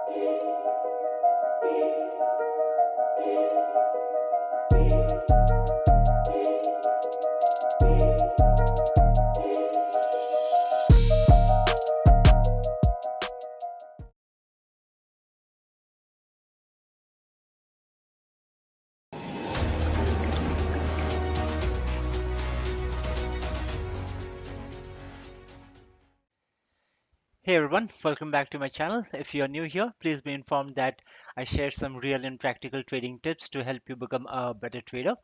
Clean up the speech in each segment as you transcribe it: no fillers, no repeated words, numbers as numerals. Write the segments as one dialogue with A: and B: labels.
A: Hey everyone, welcome back to my channel. If you are new here, please be informed that I share some real and practical trading tips to help you become a better trader.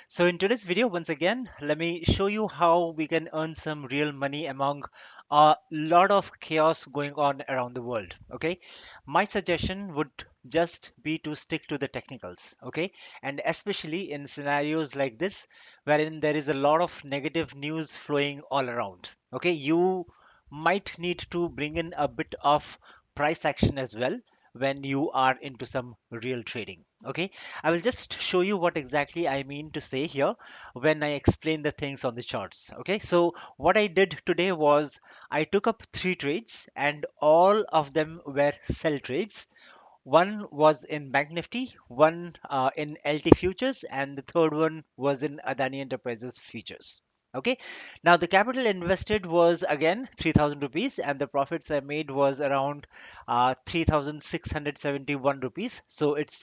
A: So in today's video, once again, let me show you how we can earn some real money among a lot of chaos going on around the world. Okay, my suggestion would just be to stick to the technicals. Okay, and especially in scenarios like this, wherein there is a lot of negative news flowing all around. Okay, you might need to bring in a bit of price action as well when you are into some real trading. Okay, I will just show you what exactly I mean to say here when I explain the things on the charts. Okay, so what I did today was I took up three trades and all of them were sell trades. One was in Bank Nifty, one in LT futures, and the third one was in Adani Enterprises futures. Okay, now the capital invested was again 3,000 rupees, and the profits I made was around 3,671 rupees. So it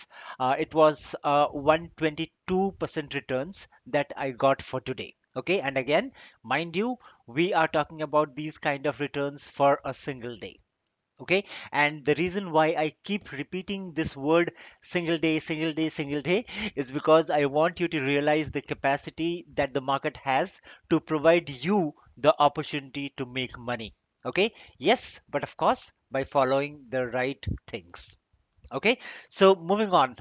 A: was 122% returns that I got for today. Okay, and again, mind you, we are talking about these kind of returns for a single day. Okay, and the reason why I keep repeating this word single day, single day, single day is because I want you to realize the capacity that the market has to provide you the opportunity to make money. Okay, yes, but of course by following the right things. Okay, so moving on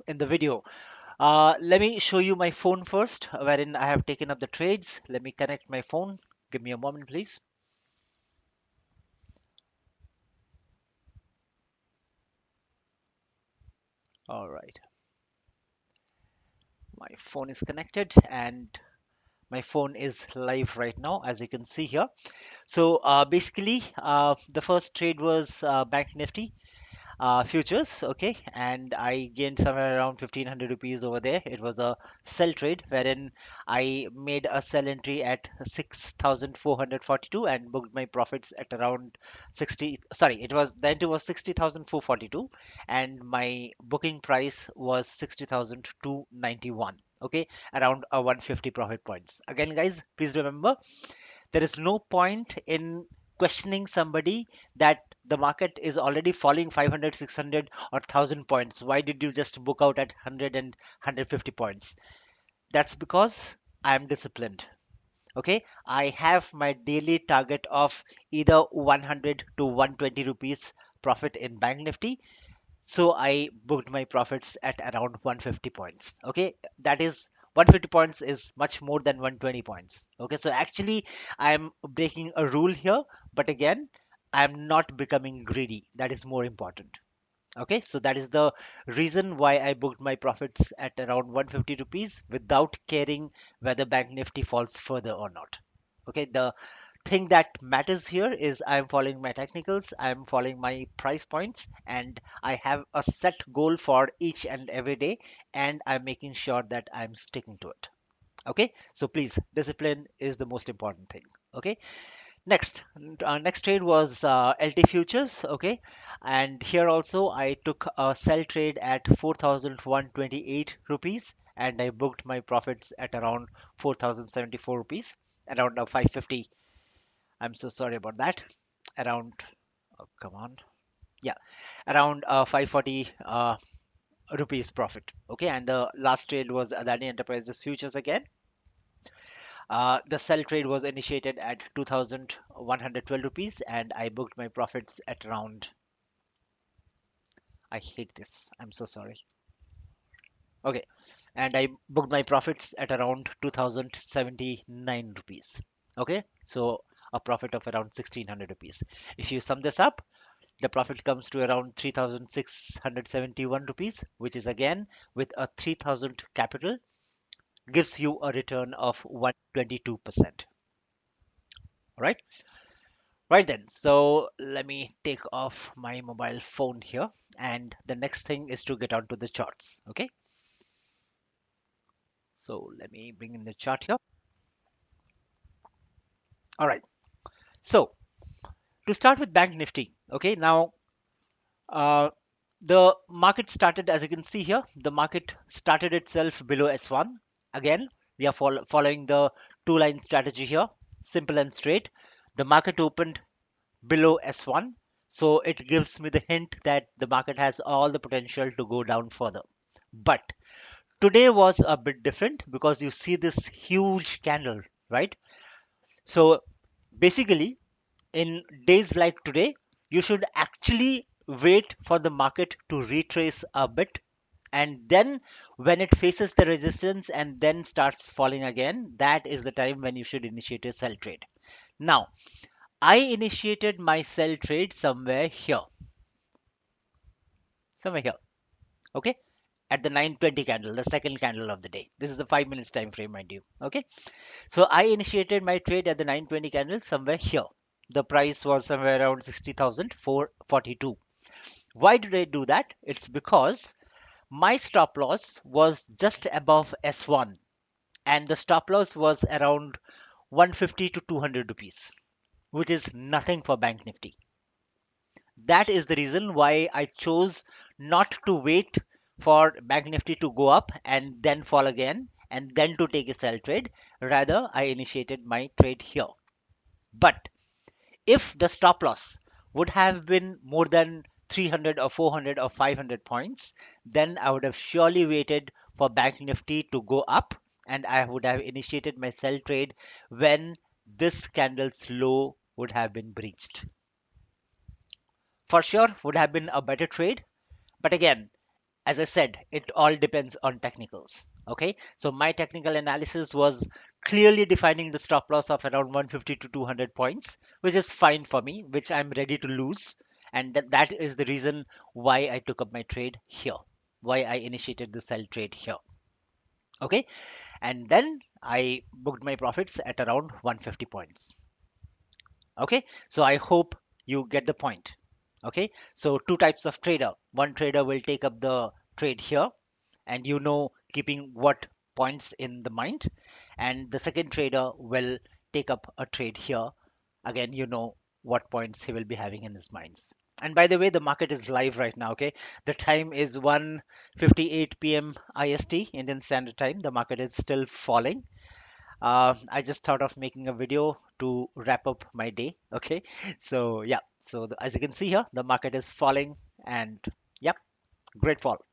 A: in the video, let me show you my phone first, wherein I have taken up the trades. Let me connect my phone. Give me a moment, please. All right, my phone is connected and my phone is live right now, as you can see here. So basically, the first trade was Bank Nifty futures, okay, and I gained somewhere around 1500 rupees over there. It was a sell trade wherein I made a sell entry at 6442 and booked my profits at around 60. Sorry, it was the entry was 60,442 and my booking price was 60,291. Okay, around a 150 profit points. Again, guys, please remember there is no point in questioning somebody that the market is already falling 500, 600, or 1000 points. Why did you just book out at 100 and 150 points? That's because I am disciplined. Okay, I have my daily target of either 100 to 120 rupees profit in Bank Nifty, so I booked my profits at around 150 points. Okay, that is 150 points is much more than 120 points. Okay, so actually I'm breaking a rule here, but again, I'm not becoming greedy. That is more important. Okay, so that is the reason why I booked my profits at around 150 rupees without caring whether Bank Nifty falls further or not. Okay, the thing that matters here is I'm following my technicals, I'm following my price points, and I have a set goal for each and every day, and I'm making sure that I'm sticking to it. Okay, so please, discipline is the most important thing. Okay, next trade was LT futures. Okay, and here also I took a sell trade at 4,128 rupees, and I booked my profits at around 4,074 rupees, around 550. I'm so sorry about that. Around, oh, come on. Yeah, around 540 rupees profit. Okay, and the last trade was Adani Enterprises futures again. The sell trade was initiated at 2,112 rupees, and I booked my profits at around. I hate this. I'm so sorry. Okay, and I booked my profits at around 2,079 rupees. Okay, so a profit of around 1,600 rupees. If you sum this up, the profit comes to around 3,671 rupees, which is again with a 3,000 capital, gives you a return of 122%. All right. Right then, so let me take off my mobile phone here, and the next thing is to get onto the charts. Okay, so let me bring in the chart here. All right, so to start with Bank Nifty, okay, now uh, the market started, as you can see here, the market started itself below S1. Again, we are following the two-line strategy here, simple and straight. The market opened below S1, so it gives me the hint that the market has all the potential to go down further. But today was a bit different because you see this huge candle, right? So basically, in days like today, you should actually wait for the market to retrace a bit, and then when it faces the resistance and then starts falling again, that is the time when you should initiate a sell trade. Now, I initiated my sell trade somewhere here, okay, at the 9:20 candle, the second candle of the day. This is the 5 minutes time frame, mind you. Okay, so I initiated my trade at the 9:20 candle somewhere here. The price was somewhere around 60,442. Why did I do that? It's because my stop loss was just above S1, and the stop loss was around 150 to 200 rupees, which is nothing for Bank Nifty. That is the reason why I chose not to wait for Bank Nifty to go up and then fall again and then to take a sell trade. Rather, I initiated my trade here. But if the stop loss would have been more than 300 or 400 or 500 points, then I would have surely waited for Bank Nifty to go up, and I would have initiated my sell trade when this candle's low would have been breached. For sure, would have been a better trade. But again, as I said, it all depends on technicals. Okay, so my technical analysis was clearly defining the stop loss of around 150 to 200 points, which is fine for me, which I'm ready to lose. And that is the reason why I took up my trade here, why I initiated the sell trade here. Okay, and then I booked my profits at around 150 points. Okay, so I hope you get the point. Okay, so two types of trader. One trader will take up the trade here, and keeping what points in the mind, and the second trader will take up a trade here. Again, what points he will be having in his minds. And by the way, the market is live right now. Okay, the time is 1:58 p.m. IST, Indian Standard Time. The market is still falling. I just thought of making a video to wrap up my day. Okay, so yeah, so as you can see here, the market is falling, and yep, great fall.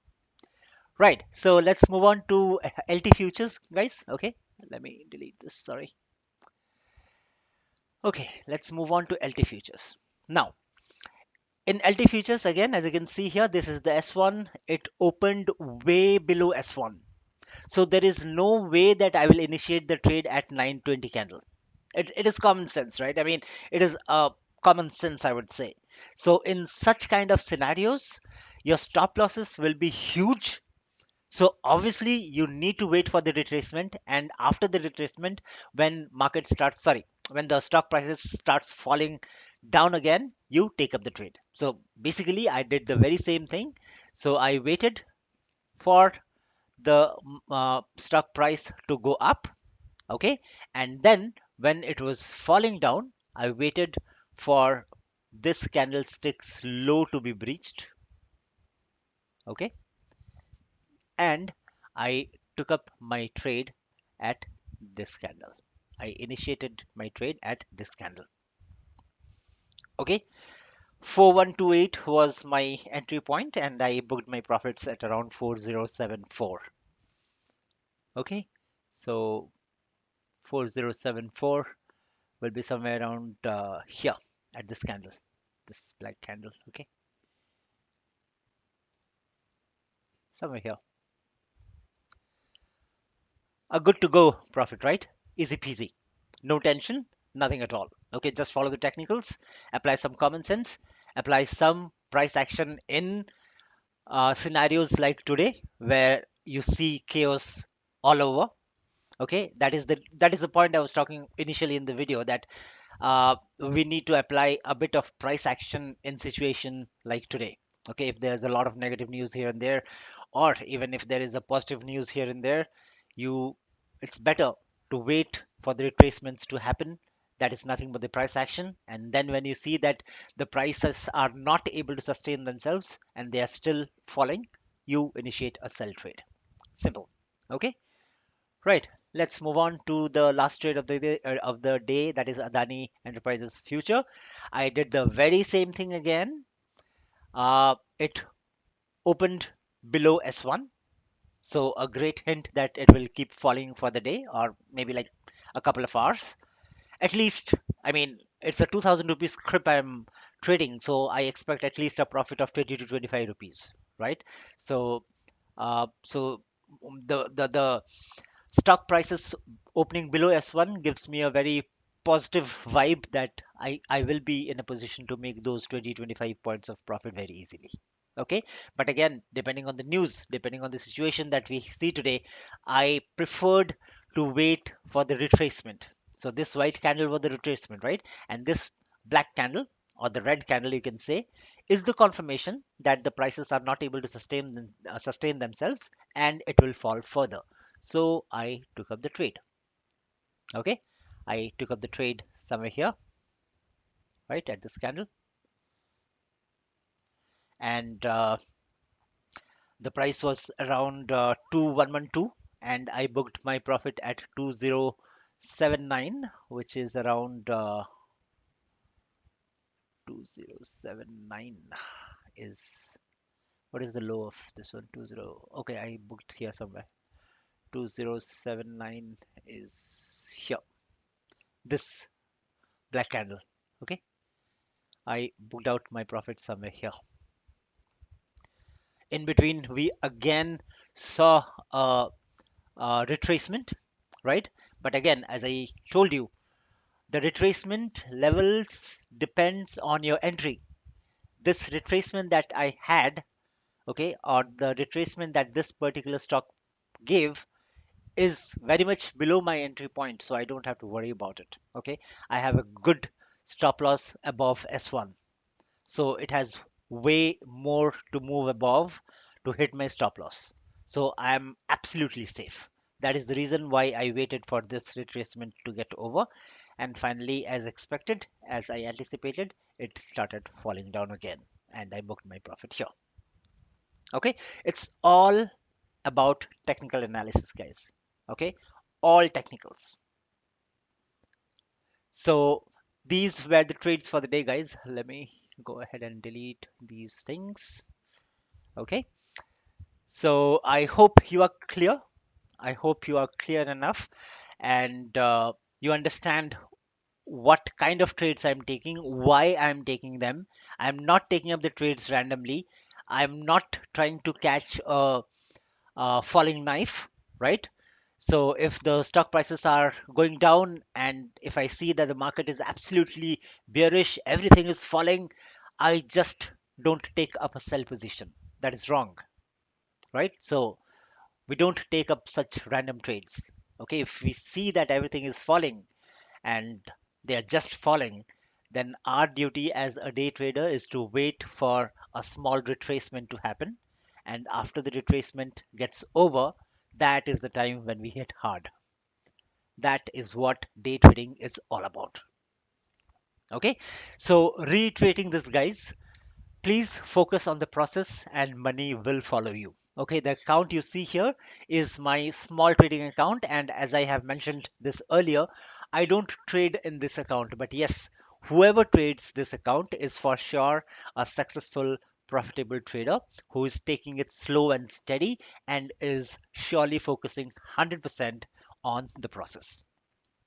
A: Right, so let's move on to LT futures, guys. Okay, let me delete this. Sorry. Okay, let's move on to LT futures. Now, in LT futures, again, as you can see here, this is the S1. It opened way below S1. So there is no way that I will initiate the trade at 9:20 candle. It is common sense, right? I mean, it is common sense, I would say. So in such kind of scenarios, your stop losses will be huge. So obviously you need to wait for the retracement, and after the retracement, when the stock prices starts falling down again, you take up the trade. So basically I did the very same thing. So I waited for the stock price to go up, okay, and then when it was falling down, I waited for this candlestick's low to be breached, okay, and I took up my trade at this candle. I initiated my trade at this candle. Okay, 4128 was my entry point, and I booked my profits at around 4074. Okay, so 4074 will be somewhere around here at this candle, this black candle. Okay, somewhere here. A good to go profit, right? Easy peasy. No tension, nothing at all. Okay, just follow the technicals, apply some common sense, apply some price action in scenarios like today where you see chaos all over. Okay, that is the point I was talking initially in the video, that we need to apply a bit of price action in situation like today. Okay, if there's a lot of negative news here and there, or even if there is a positive news here and there, you it's better to wait for the retracements to happen. That is nothing but the price action. And then when you see that the prices are not able to sustain themselves and they are still falling, you initiate a sell trade. Simple. Okay. Right. Let's move on to the last trade of the day, that is Adani Enterprises future. I did the very same thing again. It opened below S1, so a great hint that it will keep falling for the day, or maybe like a couple of hours. At least, I mean, it's a 2000 rupees script I'm trading, so I expect at least a profit of 20 to 25 rupees, right? So, so the stock prices opening below S1 gives me a very positive vibe that I will be in a position to make those 20 25 points of profit very easily. Okay, but again, depending on the news, depending on the situation that we see today, I preferred to wait for the retracement. So this white candle was the retracement, right? And this black candle, or the red candle you can say, is the confirmation that the prices are not able to sustain themselves, and it will fall further. So I took up the trade. Okay, I took up the trade somewhere here, right at this candle, and the price was around 2112, and I booked my profit at 2079, which is around 2079 is what is the low of this one? 20. Okay, I booked here somewhere. 2079 is here. This black candle. Okay, I booked out my profit somewhere here. In between, we again saw a retracement, right? But again, as I told you, the retracement levels depends on your entry. This retracement that I had, okay, or the retracement that this particular stock gave is very much below my entry point, so I don't have to worry about it. Okay, I have a good stop loss above S1. So it has way more to move above to hit my stop loss. So I'm absolutely safe. That is the reason why I waited for this retracement to get over. And finally, as expected, as I anticipated, it started falling down again. And I booked my profit here. Okay. It's all about technical analysis, guys. Okay. All technicals. So these were the trades for the day, guys. Let me go ahead and delete these things. Okay, so I hope you are clear. I hope you are clear enough, and you understand what kind of trades I'm taking, why I'm taking them. I'm not taking up the trades randomly. I'm not trying to catch a falling knife, right? So if the stock prices are going down and if I see that the market is absolutely bearish, everything is falling, I just don't take up a sell position. That is wrong, right? So we don't take up such random trades. Okay, if we see that everything is falling and they are just falling, then our duty as a day trader is to wait for a small retracement to happen. And after the retracement gets over, that is the time when we hit hard. That is what day trading is all about. Okay, so reiterating this, guys, please focus on the process and money will follow you. Okay, the account you see here is my small trading account, and as I have mentioned this earlier, I don't trade in this account, but yes, whoever trades this account is for sure a successful, profitable trader who is taking it slow and steady and is surely focusing 100% on the process.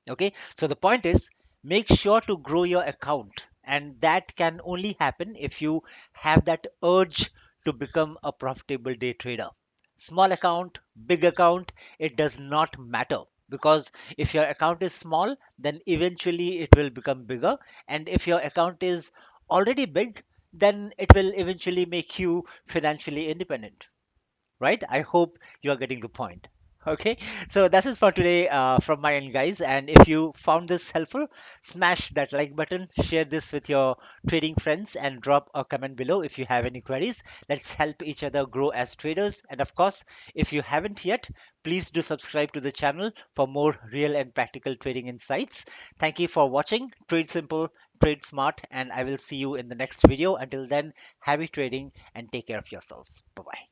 A: Okay, so the point is, make sure to grow your account, and that can only happen if you have that urge to become a profitable day trader. Small account, big account, it does not matter, because if your account is small, then eventually it will become bigger, and if your account is already big, then it will eventually make you financially independent, right? I hope you are getting the point. Okay, so that's it for today from my end, guys. And if you found this helpful, smash that like button, share this with your trading friends, and drop a comment below if you have any queries. Let's help each other grow as traders. And of course, if you haven't yet, please do subscribe to the channel for more real and practical trading insights. Thank you for watching. Trade simple, trade smart, and I will see you in the next video. Until then, happy trading and take care of yourselves. Bye bye.